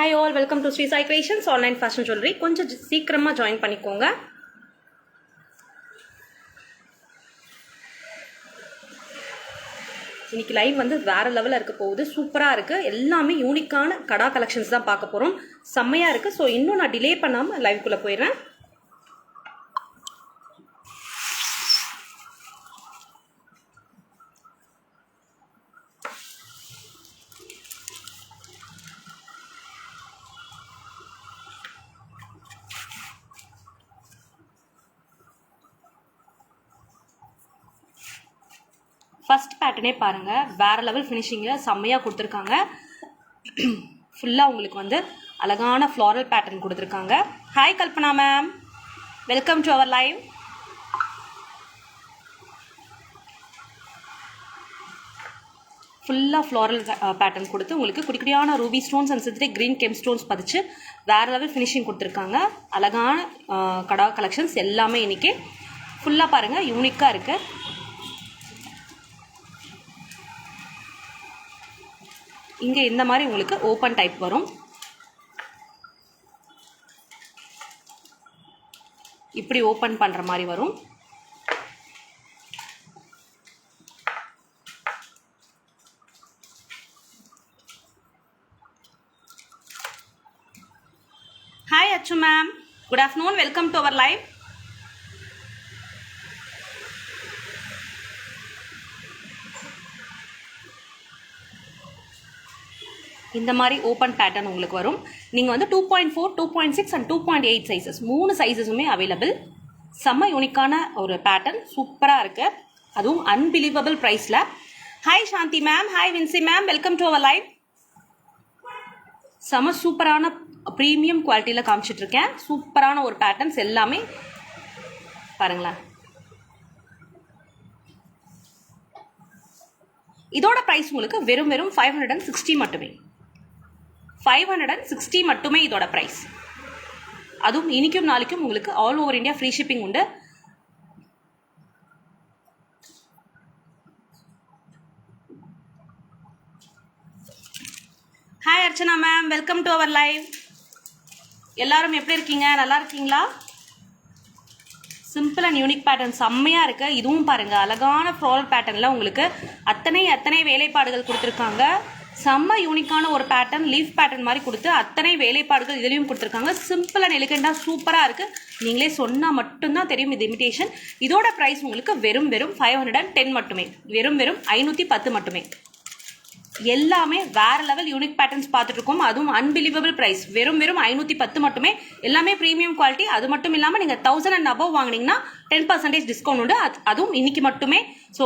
Hi all, welcome to Sri Sai Creations Online Fashion Jewelry. கொஞ்சம் சீக்கிரமா join பண்ணிக்கோங்க. இன்னைக்கு லைவ் வந்து வேற லெவல்ல இருக்க போகுது. சூப்பரா இருக்கு. எல்லாமே யூனிக்கான கடா கலெக்ஷன்ஸ் தான் பார்க்க போறோம். செம்மையா இருக்கு. சோ இன்னும் நான் டிலே பண்ணாம லைவ்க்குள்ள போயிடுறேன். ஃபர்ஸ்ட் பேட்டர்னே பாருங்க, வேற லெவல் ஃபினிஷிங்கில் செம்மையாக கொடுத்துருக்காங்க. ஃபுல்லாக உங்களுக்கு வந்து அழகான ஃப்ளாரல் பேட்டர்ன் கொடுத்துருக்காங்க. Hi Kalpana ma'am, welcome to our live. ஃபுல்லாக ஃப்ளாரல் பேட்டர்ன் கொடுத்து உங்களுக்கு குடிக்குடியான ruby stones and synthetic green gem stones பதிச்சு வேற லெவல் ஃபினிஷிங் கொடுத்துருக்காங்க. அழகான கடா கலெக்ஷன்ஸ் எல்லாமே இன்னைக்கு ஃபுல்லாக பாருங்கள், யூனிக்காக இருக்குது. இங்கே இந்த மாதிரி உங்களுக்கு ஓப்பன் டைப் வரும். இப்படி ஓப்பன் பண்ணுற மாதிரி வரும். Hi Achu ma'am, good afternoon, welcome to our live. இந்த மாதிரி ஓப்பன் பேட்டர்ன் உங்களுக்கு வரும். நீங்கள் வந்து 2.4, 2.6 அண்ட் 2.8 சைஸஸ், 3 சைஸஸுமே அவைலபிள். செம்ம யூனிக்கான ஒரு பேட்டர்ன், சூப்பராக இருக்குது. அதுவும் அன்பிலீவபிள் ப்ரைஸில். Hi Shanthi ma'am, hi Vincy ma'am, welcome to our live. செம்ம சூப்பரான ப்ரீமியம் குவாலிட்டியில் காமிச்சிட்ருக்கேன். சூப்பரான ஒரு பேட்டர்ன்ஸ் எல்லாமே பாருங்களேன். இதோட ப்ரைஸ் உங்களுக்கு வெறும் 560 மட்டுமே. 560 மட்டுமே இதோட ப்ரைஸ். அதுவும் இன்னைக்கும் நாளைக்கும் உங்களுக்கு all over India free shipping உண்டு. Hi Archana ma'am, welcome to our live. எல்லாரும் எப்படி இருக்கீங்க? நல்லா இருக்கீங்களா? சிம்பிள் அண்ட் யூனிக் பேட்டர்ன் செம்மையாக இருக்குது. இதுவும் பாருங்கள், அழகான ஃப்ளாரல் பேட்டர்னில் உங்களுக்கு அத்தனை வேலைப்பாடுகள் கொடுத்துருக்காங்க. செம்ம யூனிக்கான ஒரு பேட்டர்ன், லீஃப் பேட்டர்ன் மாதிரி கொடுத்து அத்தனை வேலைப்பாடுகள் இதுலேயும் கொடுத்துருக்காங்க. சிம்பிள் அண்ட் எலிகண்டாக சூப்பராக இருக்குது. நீங்களே சொன்னால் மட்டும்தான் தெரியும் இது இமிடேஷன். இதோட ப்ரைஸ் உங்களுக்கு வெறும் 510 மட்டுமே. வெறும் 510 மட்டுமே. எல்லாமே வேற லெவல் யூனிக் பேட்டர்ன்ஸ் பார்த்துட்டு இருக்கோம். அதுவும் அன்பிலீவபிள் பிரைஸ். வெறும் 510 மட்டுமே. எல்லாமே ப்ரீமியம் குவாலிட்டி. அது மட்டும் இல்லாமல் நீங்கள் 1000 and above வாங்கினீங்கன்னா 10% டிஸ்கவுண்ட் உண்டு. அதுவும் இன்னைக்கு மட்டுமே. ஸோ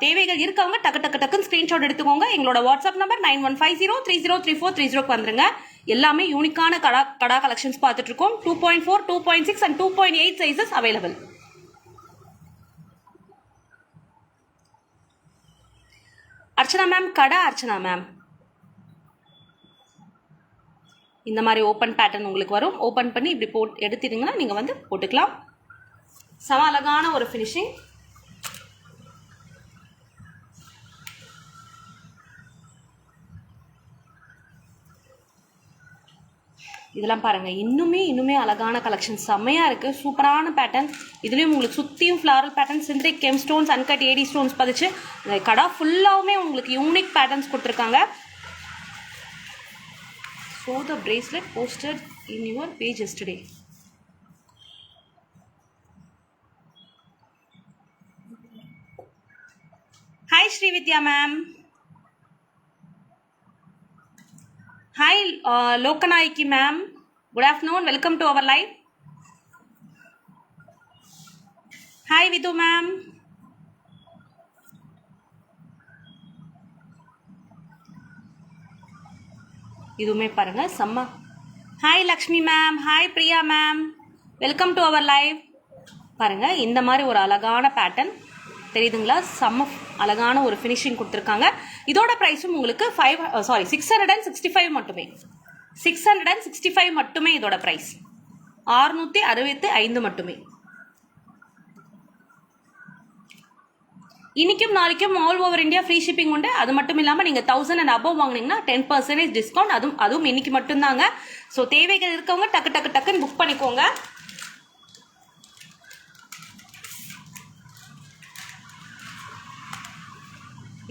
தேவைகள் இருக்கவங்க டக்குன்னு ஸ்க்ரீன்ஷாட் எடுத்துக்கோங்க. எங்களோட வாட்ஸ்அப் நம்பர் 9150303430 வந்துருங்க. எல்லாமே யூனிக்கான கடா கலெக்ஷன்ஸ் பார்த்துட்டு இருக்கோம். 2.4, 2.6 and 2.8 sizes available. Archana ma'am, kara Archana ma'am. இந்த மாதிரி ஓப்பன் பேட்டர்ன் உங்களுக்கு வரும். ஓப்பன் பண்ணி இப்படி எடுத்துட்டீங்கன்னா நீங்கள் வந்து போட்டுக்கலாம். செம அழகான ஒரு ஃபினிஷிங். இதெல்லாம் பாருங்கள், இன்னுமே அழகான கலெக்ஷன் செம்மையாக இருக்குது. சூப்பரான பேட்டர்ன். இதுலேயும் உங்களுக்கு சுற்றியும் floral pattern, synthetic gem stones, uncut AD stones பதிச்சு கடா ஃபுல்லாகவுமே உங்களுக்கு யூனிக் பேட்டர்ன்ஸ் கொடுத்துருக்காங்க. So the bracelet posted in your page yesterday. Hi Srividya ma'am. Hi Loganayaki ma'am, good afternoon, welcome to our live. Hi Vidhu ma'am. இதுவுமே பாருங்க செம்ம. Hi Lakshmi ma'am, hi Priya ma'am, welcome to our live. பாருங்க, இந்த மாதிரி ஒரு அழகான பேட்டர்ன் தெரியுதுங்களா? செம்ம அழகான ஒரு ஃபினிஷிங் கொடுத்துருக்காங்க. இதோட ப்ரைஸும் உங்களுக்கு 665 மட்டுமே. 665 மட்டுமே இதோட ப்ரைஸ். 665 மட்டுமே. இன்னைக்கும் நாளைக்கும் all over India free shipping உண்டு. அது மட்டும் இல்லாமல் நீங்கள் 1000 and above வாங்கினீங்கன்னா 10% டிஸ்கவுண்ட். அதுவும் இன்னைக்கு மட்டும்தாங்க. ஸோ தேவைகள் இருக்கவங்க டக்குன்னு புக் பண்ணிக்கோங்க.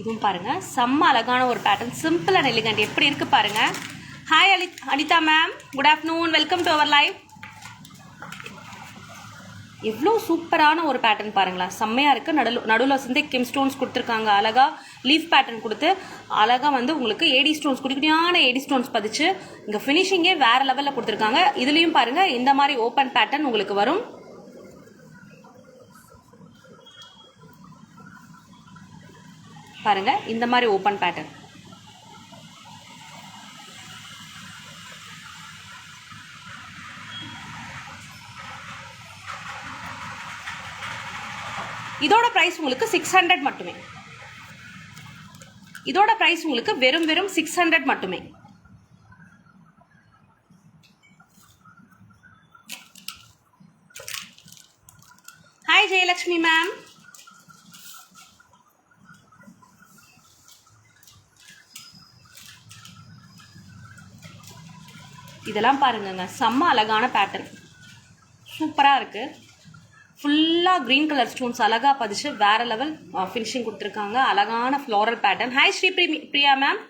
இதுவும் பாருங்க, செம்ம அழகான ஒரு பேட்டர்ன், சிம்பிள் அண்ட் எலிகண்ட். எப்படி இருக்கு பாருங்க. Hi Anitha ma'am, good afternoon, welcome to our live. எவ்வளோ சூப்பரான ஒரு பேட்டர்ன் பாருங்களா, செம்மையாக இருக்குது. நடுவில் வந்து கிம் ஸ்டோன்ஸ் கொடுத்துருக்காங்க, அழகாக லீஃப் பேட்டர்ன் கொடுத்து அழகாக வந்து உங்களுக்கு ஏடி ஸ்டோன்ஸ், குட்டியான ஏடி ஸ்டோன்ஸ் பதிச்சு இங்கே ஃபினிஷிங்கே வேறு லெவலில் கொடுத்துருக்காங்க. இதுலேயும் பாருங்கள் இந்த மாதிரி ஓப்பன் பேட்டர்ன் உங்களுக்கு வரும். பாருங்க, இந்த மாதிரி ஓப்பன் பேட்டர்ன். இதோட பிரைஸ் உங்களுக்கு 600 மட்டுமே. இதோட பிரைஸ் உங்களுக்கு வெறும் 600 மட்டுமே. Hi Jayalakshmi ma'am. இதெல்லாம் பாருங்கங்க, செம்ம அழகான பேட்டர்ன், சூப்பராக இருக்குது. ஃபுல்லாக க்ரீன் கலர் ஸ்டோன்ஸ் அழகாக பதிச்சு வேறு லெவல் ஃபினிஷிங் கொடுத்துருக்காங்க. அழகான floral pattern. Hi Sri Priya ma'am.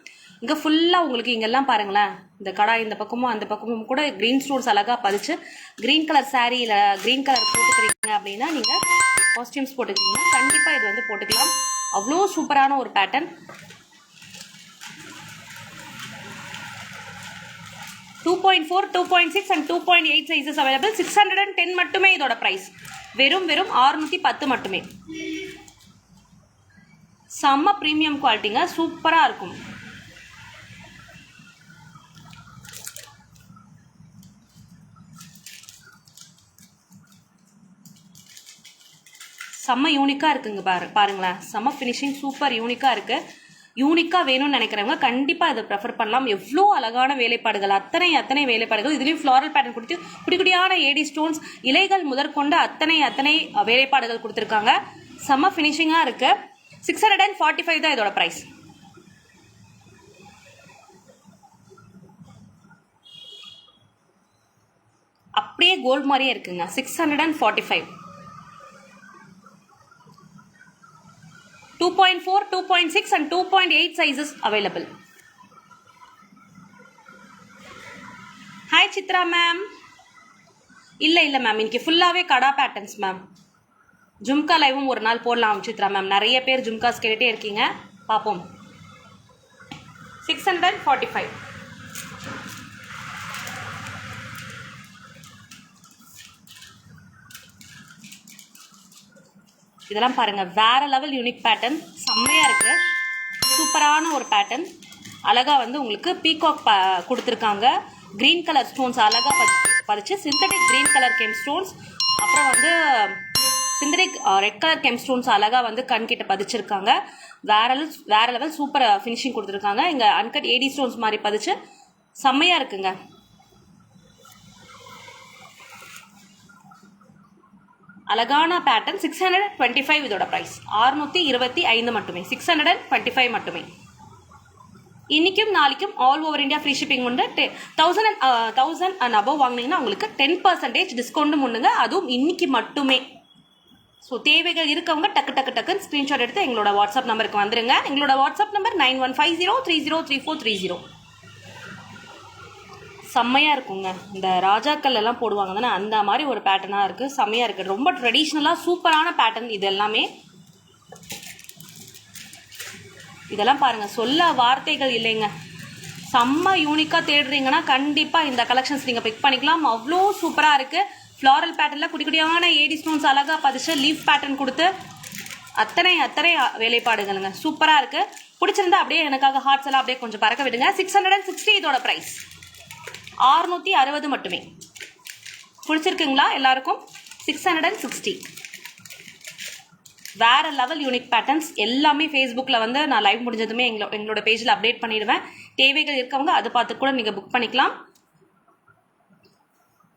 இங்கே ஃபுல்லாக உங்களுக்கு இங்கெல்லாம் பாருங்களேன், இந்த கடாய் இந்த பக்கமும் அந்த பக்கமும் கூட க்ரீன் ஸ்டோன்ஸ் அழகாக பதிச்சு க்ரீன் கலர் சாரியில் க்ரீன் கலர் போட்டுக்கிறீங்க அப்படின்னா, நீங்கள் காஸ்டியூம்ஸ் போட்டுக்கிறீங்கன்னா கண்டிப்பாக இது வந்து போட்டுக்கலாம். அவ்வளோ சூப்பரான ஒரு பேட்டர்ன். 2.4, 2.6 and 2.8 sizes available. 610 மட்டுமே இதோட ப்ரைஸ். வெறும் 610 மட்டுமே. செம்ம ப்ரீமியம் குவாலிட்டிங்க, சூப்பராக இருக்கும். செம்ம யூனிக்காக இருக்குங்க. பாருங்களேன், செம்ம ஃபினிஷிங் சூப்பர் யூனிக்காக இருக்குது. யூனிக்காக வேணும்னு நினைக்கிறவங்க கண்டிப்பாக இதை ப்ரெஃபர் பண்ணலாம். எவ்வளோ அழகான வேலைப்பாடுகள், அத்தனை வேலைப்பாடுகள். இதுலேயும் ஃப்ளாரல் பேட்டர்ன் கொடுத்து குட்டியான ஏடி ஸ்டோன்ஸ், இலைகள் முதற்கொண்டு அத்தனை வேலைப்பாடுகள் கொடுத்துருக்காங்க. செம்ம ஃபினிஷிங்காக இருக்கு. 645 தான் இதோட ப்ரைஸ். அப்படியே கோல்ட் மாதிரியே இருக்குங்க. 645. 2.4, 2.6 and 2.8 sizes available. Hi Chitra ma'am. இல்லை மேம், இன்னைக்கு ஃபுல்லாகவே கடா பேட்டர்ன்ஸ் மேம். ஜும்கா லைவும் ஒரு நாள் போடலாம் சித்ரா மேம். நிறைய பேர் ஜும்காஸ் கேட்டுகிட்டே இருக்கீங்க, பார்ப்போம். 645. இதெல்லாம் பாருங்க, வேற லெவல் யூனிக் பேட்டர்ன், செம்மையா இருக்கு. சூப்பரான ஒரு பேட்டர்ன். அழகா வந்து உங்களுக்கு பீகாக் கொடுத்துருக்காங்க. கிரீன் கலர் ஸ்டோன்ஸ் அழகா பதிச்சு synthetic green colour gem stones, அப்புறம் வந்து synthetic red colour gem stones அழகா வந்து கண் கிட்ட பதிச்சிருக்காங்க. வேற லெவல் சூப்பர் ஃபினிஷிங் கொடுத்துருக்காங்க. இங்க அன்கட் ஏடி ஸ்டோன்ஸ் மாதிரி பதிச்சு செம்மையா இருக்குங்க. அழகான பேட்டர்ன். 625 இதோட ப்ரைஸ். 625 மட்டுமே. 625 மட்டுமே. இன்னைக்கும் நாளைக்கும் all over India free shipping உண்டு. 1000 and above வாங்கினீங்கன்னா உங்களுக்கு 10% டிஸ்கவுண்ட் உண்டுங்க. அதுவும் இன்னைக்கு மட்டுமே. ஸோ தேவைகள் இருக்கவங்க டக்குன்னு ஸ்க்ரீன்ஷாட் எடுத்து எங்களோட வாட்ஸ்அப் நம்பருக்கு வந்துருங்க. எங்களோட வாட்ஸ்அப் நம்பர் 9150303430. செம்மையாக இருக்குங்க. இந்த ராஜாக்கள் எல்லாம் போடுவாங்க தானே, அந்த மாதிரி ஒரு பேட்டர்னாக இருக்குது. செம்மையாக இருக்குது. ரொம்ப ட்ரெடிஷ்னலாக சூப்பரான பேட்டர்ன் இது எல்லாமே. இதெல்லாம் பாருங்கள், சொல்ல வார்த்தைகள் இல்லைங்க. செம்ம யூனிக்காக தேடுறீங்கன்னா கண்டிப்பாக இந்த கலெக்ஷன்ஸ் நீங்கள் பிக் பண்ணிக்கலாம். அவ்வளோ சூப்பராக இருக்குது. ஃப்ளாரல் பேட்டர்னில் குட்டியான ஏடி ஸ்டோன்ஸ் அழகாக பதிச்சு லீஃப் பேட்டர்ன் கொடுத்து அத்தனை வேலைப்பாடுகளுங்க. சூப்பராக இருக்குது. பிடிச்சிருந்தா அப்படியே எனக்காக ஹார்ட்ஸ் எல்லாம் அப்படியே கொஞ்சம் பறக்க விடுங்க. 660 இதோட ப்ரைஸ். 660 மட்டுமே. பிடிச்சிருக்குங்களா எல்லாருக்கும்? 660. வேற லெவல் யூனிக் பேட்டர்ன்ஸ் எல்லாமே ஃபேஸ்புக்கில் வந்து நான் லைவ் முடிஞ்சதுமே எங்களோட பேஜில் அப்டேட் பண்ணிடுவேன். தேவைகள் இருக்கவங்க அதை பார்த்து கூட நீங்கள் புக் பண்ணிக்கலாம்.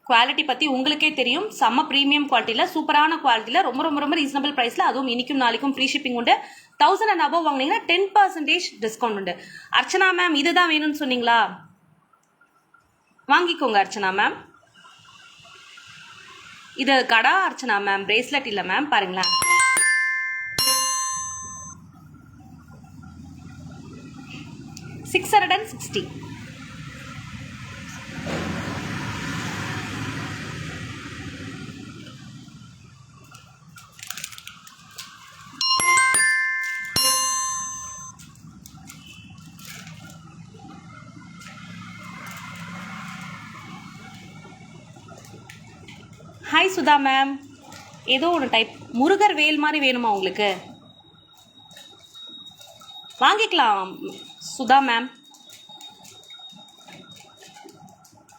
குவாலிட்டி பற்றி உங்களுக்கே தெரியும். செம்ம ப்ரீமியம் குவாலிட்டியில், சூப்பரான குவாலிட்டியில், ரொம்ப ரொம்ப ரொம்ப ரீசனபிள் ப்ரைஸில், அதுவும் இன்னைக்கும் நாளைக்கும் ஃப்ரீ ஷிப்பிங் உண்டு. 1000 and above வாங்கினீங்கன்னா 10% டிஸ்கவுண்ட் உண்டு. அர்ச்சனா மேம் இதுதான் வேணும்னு சொன்னீங்களா? வாங்கிக்கோங்க அர்ச்சனா மேம். இது கடா அர்ச்சனா மேம், பிரேஸ்லெட் இல்லை மேம். பாருங்களேன், $660. ஹாய் சுதா மேம், ஏதோ ஒரு டைப் முருகர் வேல் மாதிரி வேணுமா உங்களுக்கு? வாங்கிக்கலாம் Sudha ma'am.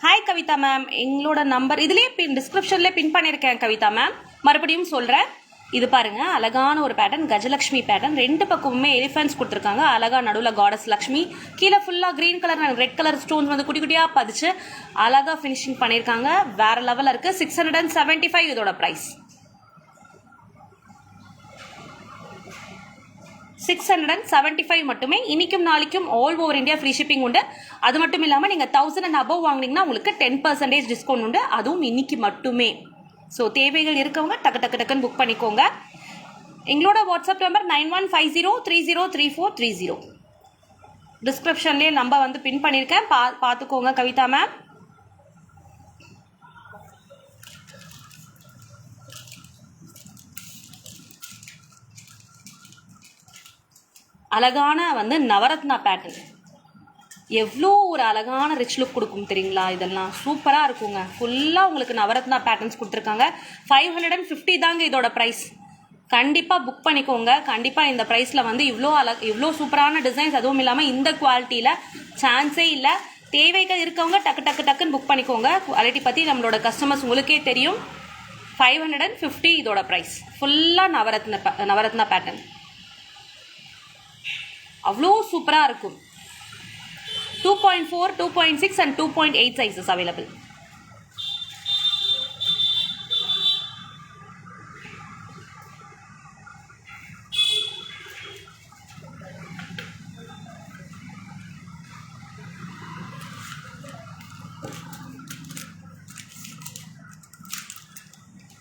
Hi Kavitha ma'am, எங்களோட நம்பர் இதுலேயே டிஸ்கிரிப்ஷன்லேயே பின் பண்ணியிருக்கேன் கவிதா மேம். மறுபடியும் சொல்கிறேன், இது பாருங்க, அழகான ஒரு பேட்டர்ன், கஜலட்சுமி பேட்டர்ன். ரெண்டு பக்கமுமே எலிஃபென்ட்ஸ் கொடுத்துருக்காங்க. அழகா நடுவில் காடஸ் லக்ஷ்மி, கீழே ஃபுல்லாக green colour and red colour stones வந்து குட்டி குட்டியாக பதிச்சு அழகா ஃபினிஷிங் பண்ணியிருக்காங்க. வேற லெவலில் இருக்கு. 675 இதோட ப்ரைஸ். 675 மட்டுமே. இன்னைக்கும் நாளைக்கும் all over India free shipping உண்டு. அது மட்டும் இல்லாமல் நீங்கள் 1000 and above வாங்கினீங்கன்னா உங்களுக்கு 10% டிஸ்கவுண்ட் உண்டு. அதுவும் இன்னைக்கு மட்டுமே. ஸோ தேவைகள் இருக்கவங்க டக்கு டக்கு டக்குன்னு புக் பண்ணிக்கோங்க. எங்களோட வாட்ஸ்அப் நம்பர் 9150303430. டிஸ்கிரிப்ஷன்லேயே நம்பர் வந்து பின் பண்ணியிருக்கேன், பார்த்துக்கோங்க கவிதா மேம். அழகான வந்து நவரத்னா பேட்டர்ன், எவ்வளோ ஒரு அழகான ரிச் லுக் கொடுக்கும் தெரியுங்களா? இதெல்லாம் சூப்பராக இருக்குங்க. ஃபுல்லாக உங்களுக்கு நவரத்னா பேட்டர்ன்ஸ் கொடுத்துருக்காங்க. 550 தாங்க இதோட ப்ரைஸ். கண்டிப்பாக புக் பண்ணிக்கோங்க. கண்டிப்பாக இந்த ப்ரைஸில் வந்து இவ்வளோ சூப்பரான டிசைன்ஸ், அதுவும் இல்லாமல் இந்த குவாலிட்டியில் சான்ஸே இல்லை. தேவைகள் இருக்கவங்க டக்கு டக்கு டக்குன்னு புக் பண்ணிக்கோங்க. குவாலிட்டி பற்றி நம்மளோட கஸ்டமர்ஸ் உங்களுக்கே தெரியும். 550 இதோட ப்ரைஸ். ஃபுல்லாக நவரத்னா பேட்டர்ன் அவ்வளோ சூப்பராக இருக்கும். 2.4, 2.6 and 2.8 sizes available.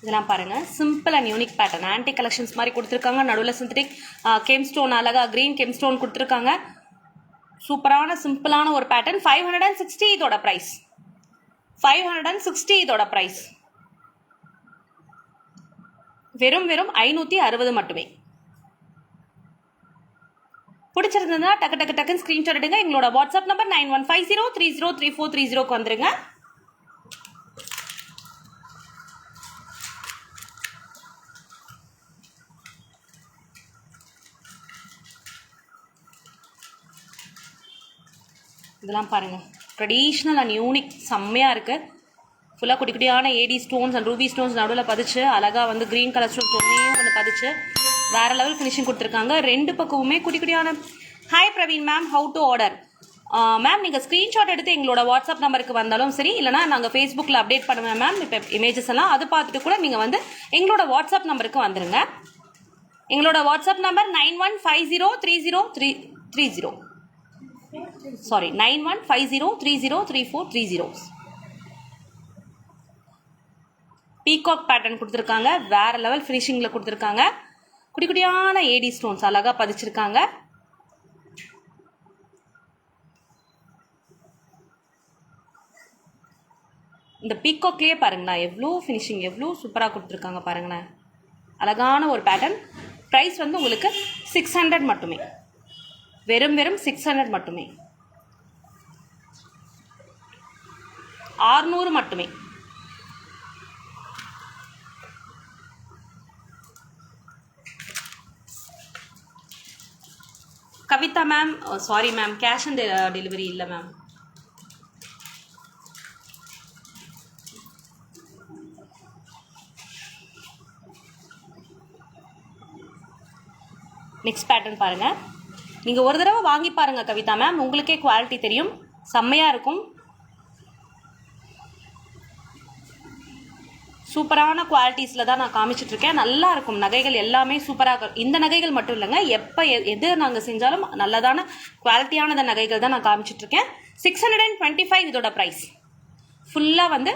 இதெல்லாம் பாருங்க, simple and unique pattern, anti collections மாதிரி கொடுத்துருக்காங்க. நடுவில் சிந்தட்டிக் கெம் ஸ்டோன், அழகா கிரீன் கெம் ஸ்டோன் கொடுத்துருக்காங்க. சூப்பரான சிம்பிளான ஒரு பேட்டர்ன். 560 இதோட பிரைஸ். 560 இதோட பிரைஸ். வெறும் 560 மட்டுமே. பிடிச்சிருந்ததுன்னா டக்கு டக்கு டக்குன்னு ஸ்கிரீன்ஷாட் எடுங்க. எங்களோட வாட்ஸ்அப் நம்பர் 9150303430 வந்துருங்க. இதெல்லாம் பாருங்கள், ட்ரெடிஷ்னல் அண்ட் யூனிக், செம்மையாக இருக்குது. ஃபுல்லாக குட்டி குட்டியான AD stones and ruby stones நடுவில் பதிச்சு, அழகாக வந்து க்ரீன் கலர் ஸ்டோன்ஸ் ஒன்று பதிச்சு வேறு லெவல் ஃபினிஷிங் கொடுத்துருக்காங்க. ரெண்டு பக்கமுமே குட்டி குட்டியான. Hi Praveen ma'am, how to order ma'am? நீங்கள் ஸ்க்ரீன்ஷாட் எடுத்து எங்களோட வாட்ஸ்அப் நம்பருக்கு வந்தாலும் சரி, இல்லைனா நாங்கள் ஃபேஸ்புக்கில் அப்டேட் பண்ணுவேன் மேம். இப்போ இமேஜஸ் எல்லாம் அது பார்த்துட்டு கூட நீங்கள் வந்து எங்களோட வாட்ஸ்அப் நம்பருக்கு வந்துடுங்க. எங்களோட WhatsApp number 91503030. Sorry, 9150303430. Peacock pattern கொடுத்துருக்காங்க. வேற லெவல் ஃபினிஷிங்கில் கொடுத்துருக்காங்க. குட்டி குட்டியான ஏடி ஸ்டோன்ஸ் அழகாக பதிச்சிருக்காங்க. இந்த பீகாக்லேயே பாருங்கண்ணா, எவ்வளோ ஃபினிஷிங், எவ்வளோ சூப்பராக கொடுத்துருக்காங்க பாருங்கண்ணா. அழகான ஒரு பேட்டர்ன். ப்ரைஸ் வந்து உங்களுக்கு 600 மட்டுமே. வெறும் 600 மட்டுமே. 600 மட்டுமே. Kavitha ma'am, sorry ma'am, cash on delivery இல்லை மேம். நெக்ஸ்ட் பேட்டர்ன் பாருங்க. நீங்கள் ஒரு தடவை வாங்கி பாருங்க கவிதா மேம், உங்களுக்கே குவாலிட்டி தெரியும். செம்மையாக இருக்கும். சூப்பரான குவாலிட்டிஸில் தான் நான் காமிச்சிட்ருக்கேன். நல்லா இருக்கும் நகைகள் எல்லாமே சூப்பராக. இந்த நகைகள் மட்டும் இல்லைங்க, எப்போ எது நாங்கள் செஞ்சாலும் நல்லதான குவாலிட்டியான நகைகள் தான் நான் காமிச்சிட்ருக்கேன். 625 இதோட ப்ரைஸ். ஃபுல்லாக வந்து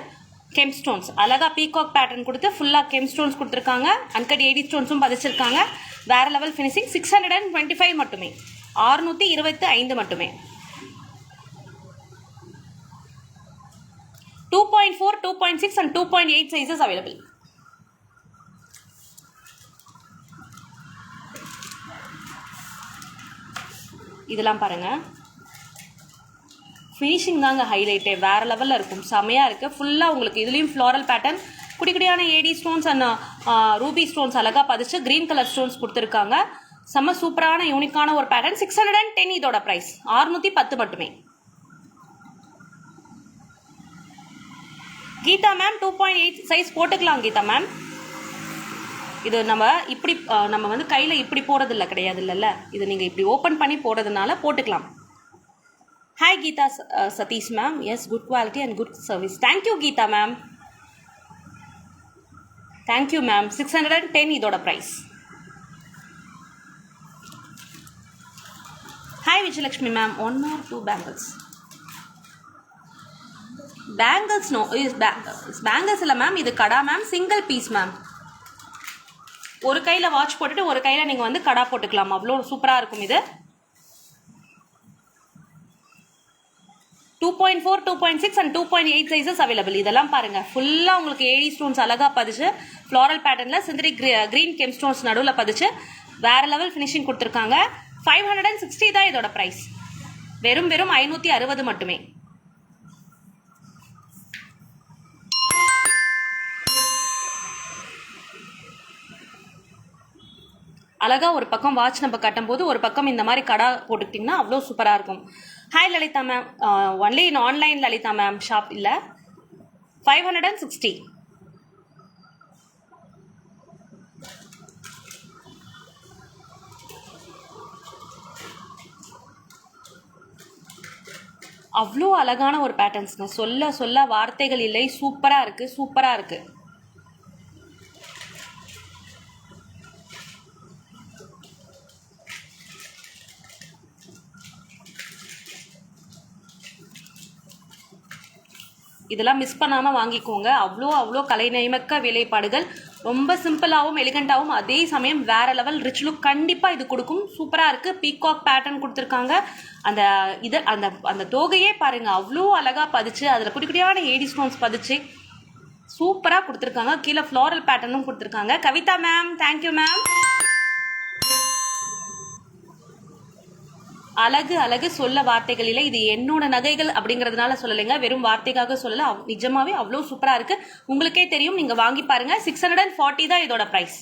கெம் ஸ்டோன்ஸ், அழகாக பீகாக் பேட்டர்ன் கொடுத்து ஃபுல்லாக கெம் ஸ்டோன்ஸ் கொடுத்துருக்காங்க. அன்கட் ஏடி ஸ்டோன்ஸும் பதிச்சிருக்காங்க. வேறு லெவல் ஃபினிஷிங். 625 மட்டுமே, 625 மட்டுமே. 2.4, 2.6 and 2.8 sizes available. இதெல்லாம் பாருங்க, ஃபினிஷிங் தாங்க ஹைலைட்டே, வேற லெவலில் இருக்கும், செமையாக இருக்குது. ஃபுல்லாக உங்களுக்கு இதுலேயும் ஃப்ளாரல் பேட்டர்ன், குடிக்குடியான AD stones and ruby stones அழகாக பதிச்சு க்ரீன் கலர் ஸ்டோன்ஸ் கொடுத்துருக்காங்க. செம்ம சூப்பரான யூனிக்கான ஒரு பேட்டர்ன். 610 இதோட ப்ரைஸ். 610 மட்டுமே. கீதா மேம் 2.8 சைஸ் போட்டுக்கலாம் கீதா மேம். இது நம்ம வந்து கையில் இப்படி போடுறதில்ல, கிடையாது இல்லைல்ல, இது நீங்கள் இப்படி ஓப்பன் பண்ணி போடுறதுனால போட்டுக்கலாம். Hi Geetha Sathish ma'am. Yes, good quality and good service. Thank you Geetha ma'am, thank you ma'am. 610 இதோட price. Hi Vijayalakshmi ma'am. 1 or 2 bangles. Bangles no, bangles இல்லை மேம், இது kada ma'am, single piece ma'am. ஒரு கையில் வாட்ச் போட்டுட்டு ஒரு கையில் நீங்கள் வந்து கடா போட்டுக்கலாம், அவ்வளோ சூப்பராக இருக்கும் இது. 2.4, 2.6 and 2.8 சைஸஸ் அவைலபிள். இதெல்லாம் பாருங்கள், ஃபுல்லாக உங்களுக்கு ஏடி ஸ்டோன்ஸ் அழகாக பதிச்சு ஃப்ளாரல் பேட்டர்னில் சிந்தரிக் க்ரீன் கெம் ஸ்டோன்ஸ் நடுவில் பதிச்சு வேறு லெவல் ஃபினிஷிங் கொடுத்துருக்காங்க. 560 தான் இதோட ப்ரைஸ். வெறும் 560 மட்டுமே. அழகா ஒரு பக்கம் வாட்ச் நம்ம கட்டும் போது ஒரு பக்கம் இந்த மாதிரி கடா போட்டுக்கிட்டிங்கன்னா அவ்வளோ சூப்பராக இருக்கும். Hi Lalitha ma'am. Only in online Lalitha ma'am, shop இல்லை. 560. அவ்வளோ அழகான ஒரு பேட்டர்ன்ஸ்ங்க, சொல்ல சொல்ல வார்த்தைகள் இல்லை. சூப்பராக இருக்குது, சூப்பராக இருக்குது. இதெல்லாம் மிஸ் பண்ணாமல் வாங்கிக்கோங்க. அவ்வளோ கலைநயமிக்க வேலைப்பாடுகள், ரொம்ப சிம்பிளாகவும் எலிகண்டாகவும் அதே சமயம் வேற லெவல் ரிச் லுக் கண்டிப்பாக இது கொடுக்கும். சூப்பராக இருக்குது. பீகாக் பேட்டர்ன் கொடுத்துருக்காங்க. அந்த தோகையே பாருங்கள், அவ்வளோ அழகாக பதிச்சு அதில் குடிக்குடியான ஏடி ஸ்டோன்ஸ் பதிச்சு சூப்பராக கொடுத்துருக்காங்க. கீழே ஃப்ளாரல் பேட்டர்னும் கொடுத்துருக்காங்க. Kavitha ma'am, thank you ma'am. அழகு சொல்ல வார்த்தைகள் இல்லை. இது என்னோட நகைகள் அப்படிங்கிறதுனால சொல்லலைங்க, வெறும் வார்த்தைக்காக சொல்லல, நிஜமாவே அவ்வளோ சூப்பராக இருக்கு. உங்களுக்கே தெரியும், நீங்க வாங்கி பாருங்க. 640 தான் இதோட ப்ரைஸ்.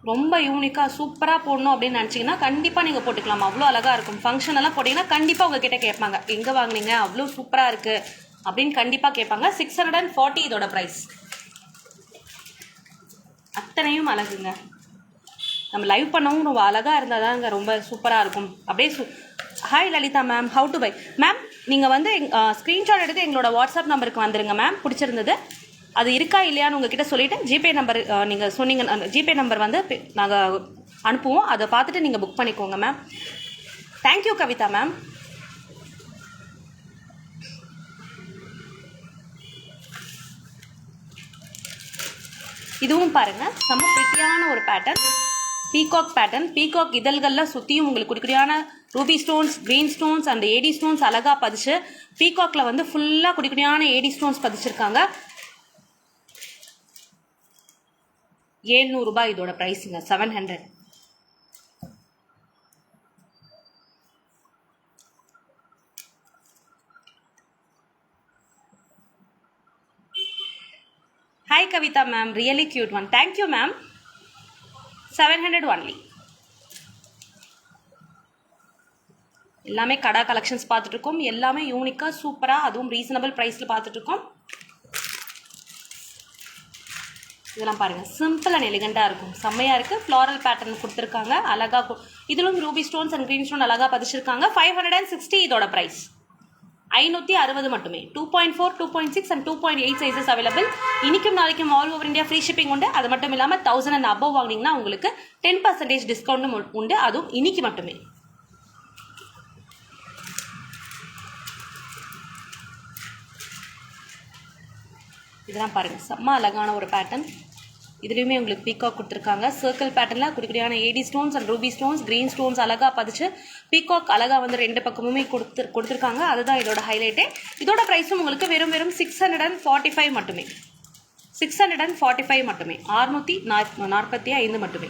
ரொம்ப யூனிக்காக சூப்பராக போடணும் அப்படின்னு நினச்சிங்கன்னா கண்டிப்பாக நீங்கள் போட்டுக்கலாம். அவ்வளோ அழகாக இருக்கும். ஃபங்க்ஷன் எல்லாம் போட்டிங்கன்னா கண்டிப்பாக உங்ககிட்ட கேட்பாங்க, எங்கே வாங்கினீங்க, அவ்வளோ சூப்பராக இருக்குது அப்படின்னு கண்டிப்பாக கேட்பாங்க. 640 இதோட ப்ரைஸ். அத்தனையும் அழகுங்க. நம்ம லைவ் பண்ணவும் ரொம்ப அழகாக இருந்தால் தாங்க ரொம்ப சூப்பராக இருக்கும். அப்படியே hi Lalitha ma'am, how to by ma'am. நீங்கள் வந்து ஸ்க்ரீன்ஷாட் எடுத்து எங்களோட வாட்ஸ்அப் நம்பருக்கு வந்துடுங்க மேம். பிடிச்சிருந்தது அது இருக்கா இல்லையான்னு உங்ககிட்ட சொல்லிவிட்டு ஜிபே நம்பர் நீங்கள் சொன்னீங்க, அந்த ஜிபே நம்பர் வந்து நாங்கள் அனுப்புவோம். அதை பார்த்துட்டு நீங்கள் புக் பண்ணிக்கோங்க மேம். Thank you Kavitha ma'am. இதுவும் பாருங்கள், செம்ம பிரிட்டியான ஒரு பேட்டர்ன். Peacock pattern. பீகாக் இதழ்களில் சுற்றியும் உங்களுக்கு குடிக்குடியான ruby stones, green stones and AD stones அழகாக பதிச்சு பீகாக்கில் வந்து ஃபுல்லாக குடிக்குடியான ஏடி ஸ்டோன்ஸ் பதிச்சிருக்காங்க. 700 ரூபாய் இதோட ப்ரைஸுங்க. 700. Hi Kavitha ma'am, really cute one. Thank you ma'am. 700 only. எல்லாமே கடா கலெக்ஷன்ஸ் பார்த்துட்டு இருக்கோம். எல்லாமே யூனிக்காக சூப்பராக, அதுவும் ரீசனபிள் ப்ரைஸில் பார்த்துட்டு இருக்கோம். இதெல்லாம் பாருங்கள், சிம்பிள் அண்ட் எலிகண்டாக இருக்கும், செம்மையாக இருக்குது. ஃப்ளாரல் பேட்டர்ன் கொடுத்துருக்காங்க அழகாக. இதிலும் Ruby stones and green stone அழகாக பதிச்சிருக்காங்க. 560 இதோட ப்ரைஸ். 560 மட்டுமே. 2.4, 2.6 and 2.8 சைஸஸ் அவைலபிள். இன்னைக்கும் நாளைக்கும் all over India free shipping உண்டு. அது மட்டும் இல்லாமல் 1000 and above வாங்கினீங்கன்னா உங்களுக்கு 10% டிஸ்கவுண்ட் உண்டு. அதுவும் இன்னைக்கு மட்டுமே. இதெல்லாம் பாருங்கள், செம்ம அழகான ஒரு பேட்டர்ன். இதுலேயுமே உங்களுக்கு பீகாக் கொடுத்துருக்காங்க. சர்க்கிள் பேட்டர்னில் குடிக்குடியான AD stones and ruby stones, green stones அழகாக பதிச்சு பீகாக் அழகாக வந்து ரெண்டு பக்கமுமே கொடுத்துருக்காங்க. அதுதான் இதோட ஹைலைட்டே. இதோட ப்ரைஸும் உங்களுக்கு வெறும் 645 மட்டுமே. 645 மட்டுமே. 645 மட்டுமே.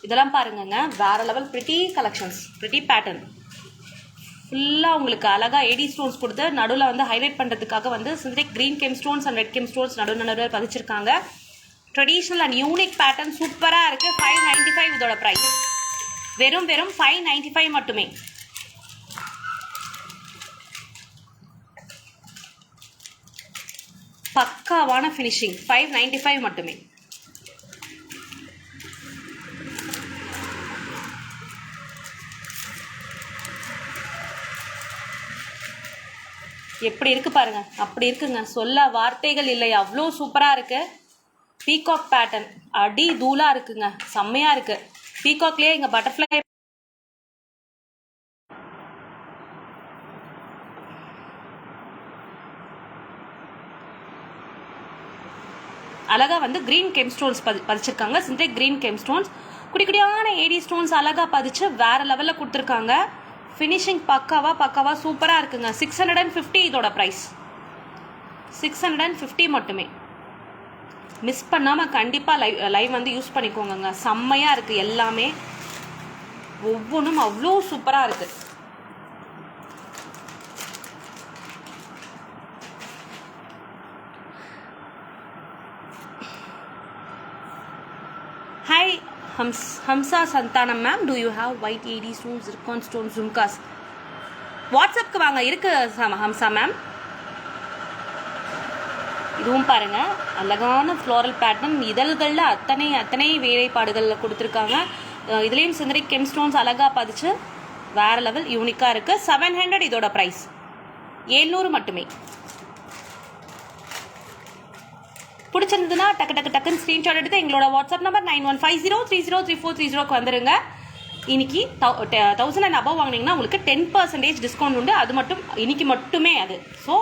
இதெல்லாம் பாருங்கங்க, வேற level pretty collections, pretty pattern. ஃபுல்லாக உங்களுக்கு அழகாக ஏடி ஸ்டோன்ஸ் கொடுத்து நடுவில் வந்து ஹைலைட் பண்ணுறதுக்காக வந்து synthetic green gem stones and red gem stones நடுவில் பதிச்சிருக்காங்க. ட்ரெடிஷ்னல் அண்ட் யூனிக் பேட்டர்ன் சூப்பராக இருக்குது. 595 இதோட ப்ரைஸ். வெறும் 595 மட்டுமே. பக்காவான ஃபினிஷிங். 595 மட்டுமே. எப்படி இருக்கு பாருங்க, அப்படி இருக்குங்க, சொல்ல வார்த்தைகள் இல்லை, அவ்வளோ சூப்பரா இருக்கு. பீகாக் பேட்டர்ன் அடி தூளா இருக்குங்க, செம்மையா இருக்கு. பீகாக்லயே இங்க பட்டர்ஃப்ளை அழகா வந்து கிரீன் கெம் ஸ்டோன்ஸ் பதிச்சிருக்காங்க. சிந்தட்டிக் கிரீன் கெம் ஸ்டோன்ஸ், குடிக்குடியான ஏடி ஸ்டோன்ஸ் அழகா பதிச்சு வேற லெவல்ல கொடுத்துருக்காங்க. ஃபினிஷிங் பக்காவா சூப்பராக இருக்குங்க. 650 இதோட ப்ரைஸ். 650 மட்டுமே. மிஸ் பண்ணாமல் கண்டிப்பாக லைவ் வந்து யூஸ் பண்ணிக்கோங்க. செம்மையாக இருக்குது எல்லாமே. ஒவ்வொன்றும் அவ்வளோ சூப்பராக இருக்குது. Hi Hamsa Santhanam ma'am, do you have white AD stones, zircon stone, jhumkas? வாட்ஸ்அப்க்கு வாங்க, இருக்கு ஹம்சா மேம். இதுவும் பாருங்க, அழகான ஃப்ளோரல் பேட்டர்ன். இதழ்களில் அத்தனை வேலைப்பாடுகளில் கொடுத்துருக்காங்க. இதுலேயும் சிந்தட்டிக் கெம் ஸ்டோன்ஸ் அழகாக பதிச்சு வேற லெவல் யூனிக்காக இருக்குது. 700 இதோட ப்ரைஸ். 700 மட்டுமே. பிடிச்சிருந்ததுன்னா டக்குன்னு ஸ்க்ரீன்ஷாட் எடுத்து எங்களோட வாட்ஸ்அப் நம்பர் 9150303430க்கு வந்துருங்க. இன்னைக்கு 1000 and above வாங்கினீங்கன்னா உங்களுக்கு 10% டிஸ்கவுண்ட் உண்டு. அது மட்டும் இன்னைக்கு மட்டுமே அது. ஸோ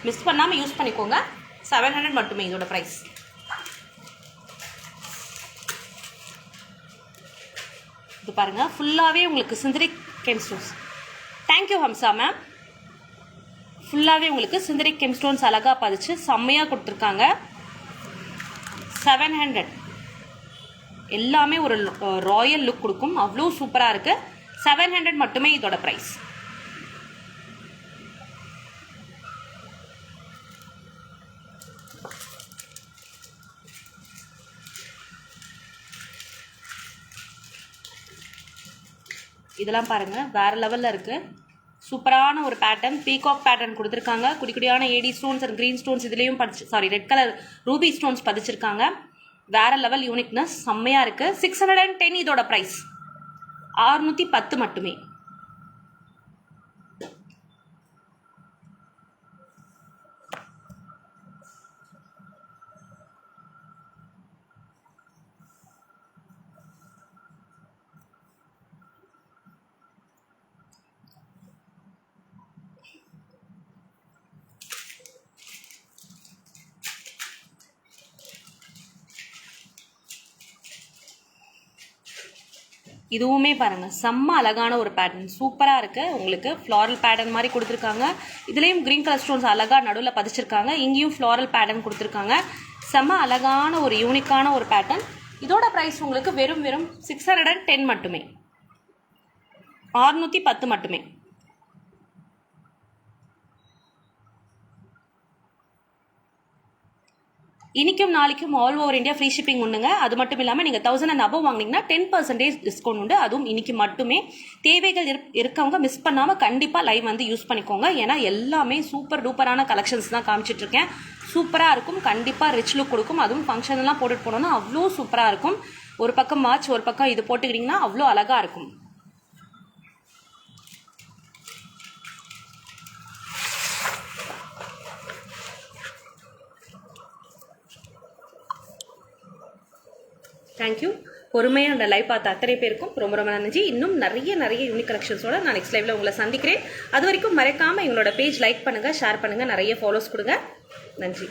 மிஸ் பண்ணாமல் யூஸ் பண்ணிக்கோங்க. 700 மட்டுமே இதோட ப்ரைஸ். இது பாருங்க, ஃபுல்லாகவே உங்களுக்கு synthetic gem stones. Thank you Hamsa ma'am. ஃபுல்லாகவே உங்களுக்கு சிந்தட்டிக் கெம் ஸ்டோன்ஸ் அழகாக பதிச்சு செம்மையாக கொடுத்துருக்காங்க. 700 எல்லாமே ஒரு ராயல் லுக் கொடுக்கும். அவ்வளோ சூப்பராக இருக்கு. 700 மட்டுமே இதோட ப்ரைஸ். இதெல்லாம் பாருங்க, வேற லெவல்ல இருக்கு. சூப்பரான ஒரு பேட்டர்ன். பீகாக் பேட்டர்ன் கொடுத்துருக்காங்க. குடிக்குடியான AD stones and green stones இதுலேயும் ரெட் கலர் ரூபி ஸ்டோன்ஸ் பதிச்சிருக்காங்க. வேற லெவல் யூனிக்னஸ், செம்மையா இருக்கு. 610 இதோட ப்ரைஸ். 610 மட்டுமே. இதுவுமே பாருங்க, செம்ம அழகான ஒரு பேட்டர்ன். சூப்பரா இருக்கு. உங்களுக்கு ஃப்ளாரல் பேட்டர்ன் மாதிரி கொடுத்துருக்காங்க. இதுலயும் கிரீன் கலர் ஸ்டோன்ஸ் அழகா நடுவில் பதிச்சிருக்காங்க. இங்கேயும் ஃப்ளாரல் பேட்டர்ன் கொடுத்துருக்காங்க. செம்ம அழகான ஒரு யூனிக்கான ஒரு பேட்டர்ன். இதோட ப்ரைஸ் உங்களுக்கு வெறும் 610 மட்டுமே. 610 மட்டுமே. இன்னைக்கும் நாளைக்கும் all over India free shipping உண்டுங்க. அது மட்டும் இல்லாமல் நீங்கள் 1000 and above வாங்கினீங்கன்னா 10% டிஸ்கவுண்ட் உண்டு. அதுவும் இன்னைக்கு மட்டுமே. தேவைகள் இருக்கவங்க மிஸ் பண்ணாமல் கண்டிப்பாக லைவ் வந்து யூஸ் பண்ணிக்கோங்க. ஏன்னா எல்லாமே சூப்பர் டூப்பரான கலெக்ஷன்ஸ் தான் காமிச்சிட்டு இருக்கேன். சூப்பராக இருக்கும். கண்டிப்பாக ரிச் லுக் கொடுக்கும். அதுவும் ஃபங்க்ஷன்லாம் போட்டுட்டு போனோம்னா அவ்வளோ சூப்பராக இருக்கும். ஒரு பக்கம் மார்ச், ஒரு பக்கம் இது போட்டுக்கிட்டிங்கன்னா அவ்வளோ அழகாக இருக்கும். தேங்க்யூ. பொறுமையாக என்னோட லைவ் பார்த்த அத்தனை பேருக்கும் ரொம்ப ரொம்ப நன்றி. இன்னும் நிறைய யூனிக் கலெக்ஷன்ஸோட நான் நெக்ஸ்ட் லைவ்ல உங்களை சந்திக்கிறேன். அது வரைக்கும் மறக்காமல் எங்களோட பேஜ் லைக் பண்ணுங்கள், ஷேர் பண்ணுங்கள், நிறைய ஃபாலோஸ் கொடுங்க. நன்றி.